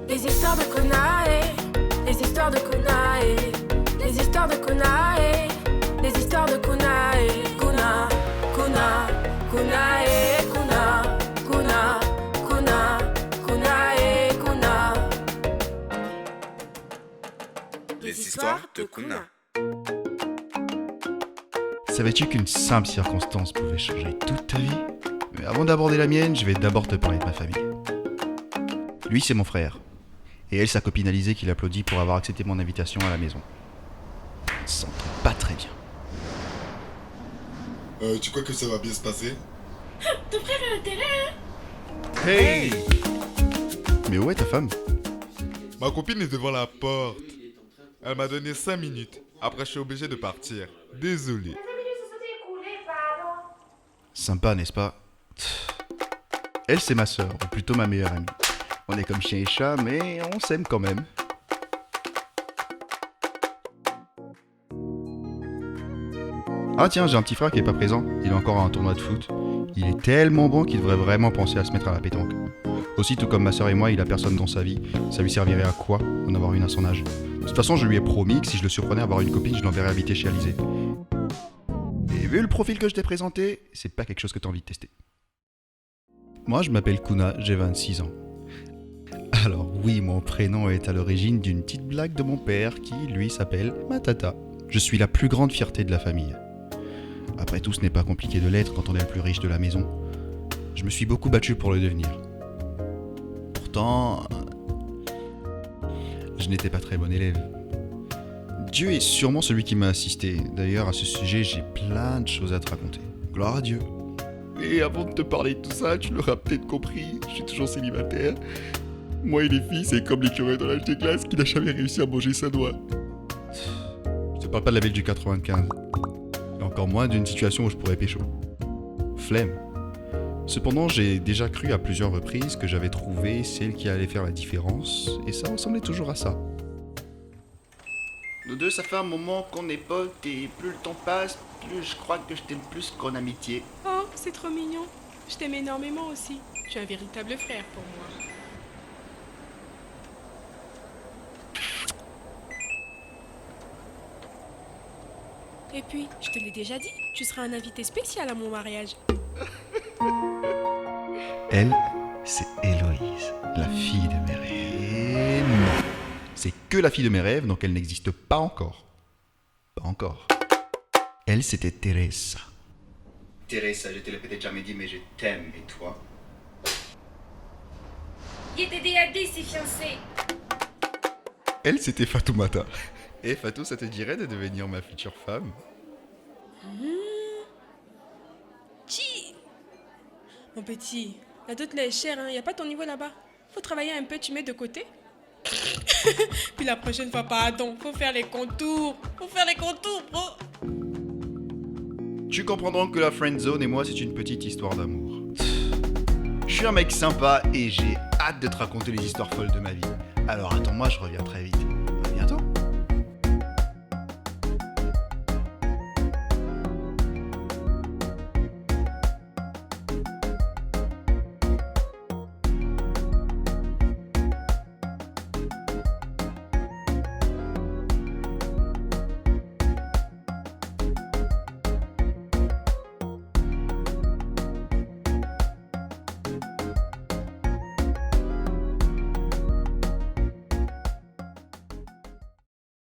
Les histoires de Kunae, les histoires de Kunae, les histoires de Kunae, les histoires de Kunae. Kuna, Kuna, Kunae, Kuna, Kuna, Kuna, Kunae, Kuna. Les histoires de Kuna. Savais-tu qu'une simple circonstance pouvait changer toute ta vie ? Mais avant d'aborder la mienne, je vais d'abord te parler de ma famille. Lui, c'est mon frère. Et elle, sa copine Alizée, qui l'applaudit pour avoir accepté mon invitation à la maison. On s'entend pas très bien. Tu crois que ça va bien se passer? Ton frère a intérêt, hein? Hey! Mais où est ta femme ? Ma copine est devant la porte. Elle m'a donné 5 minutes. Après, je suis obligé de partir. Désolé. Sympa, n'est-ce pas ? Elle, c'est ma sœur, ou plutôt ma meilleure amie. On est comme chien et chat, mais on s'aime quand même. Ah tiens, j'ai un petit frère qui est pas présent. Il est encore à un tournoi de foot. Il est tellement bon qu'il devrait vraiment penser à se mettre à la pétanque. Aussi, tout comme ma sœur et moi, il a personne dans sa vie. Ça lui servirait à quoi d'en avoir une à son âge ? De toute façon, je lui ai promis que si je le surprenais à avoir une copine, je l'enverrais habiter chez Alizée. Et vu le profil que je t'ai présenté, c'est pas quelque chose que t'as envie de tester. Moi, je m'appelle Kuna, j'ai 26 ans. Alors oui, mon prénom est à l'origine d'une petite blague de mon père qui, lui, s'appelle Matata. Je suis la plus grande fierté de la famille. Après tout, ce n'est pas compliqué de l'être quand on est le plus riche de la maison. Je me suis beaucoup battu pour le devenir. Pourtant, je n'étais pas très bon élève. Dieu est sûrement celui qui m'a assisté. D'ailleurs, à ce sujet, j'ai plein de choses à te raconter. Gloire à Dieu. Et avant de te parler de tout ça, tu l'auras peut-être compris, je suis toujours célibataire. Moi et les filles, c'est comme l'écureuil dans l'âge des glaces qui n'a jamais réussi à manger sa noix. Je te parle pas de la ville du 95. Et encore moins d'une situation où je pourrais pécho. Flemme. Cependant, j'ai déjà cru à plusieurs reprises que j'avais trouvé celle qui allait faire la différence, et ça ressemblait toujours à ça. Nous deux, ça fait un moment qu'on est potes, et plus le temps passe, plus je crois que je t'aime plus qu'en amitié. Oh, c'est trop mignon. Je t'aime énormément aussi. Tu es un véritable frère pour moi. Et puis, je te l'ai déjà dit, tu seras un invité spécial à mon mariage. Elle, c'est Héloïse, la fille de mes rêves. Et non, c'est que la fille de mes rêves, donc elle n'existe pas encore. Pas encore. Elle, c'était Teresa. Teresa, je te l'ai peut-être jamais dit, mais je t'aime, et toi ? Il était DAD, ses fiancés. Elle, c'était Fatoumata. Et Fatou, ça te dirait de devenir ma future femme ? Chi. Mon petit, la dot là est chère, hein. Y a pas ton niveau là-bas. Faut travailler un peu, tu mets de côté. Puis la prochaine fois, pardon, faut faire les contours. Faut faire les contours, bro. Tu comprendras que la friend zone et moi, c'est une petite histoire d'amour. Je suis un mec sympa et j'ai hâte de te raconter les histoires folles de ma vie. Alors attends-moi, je reviens très vite.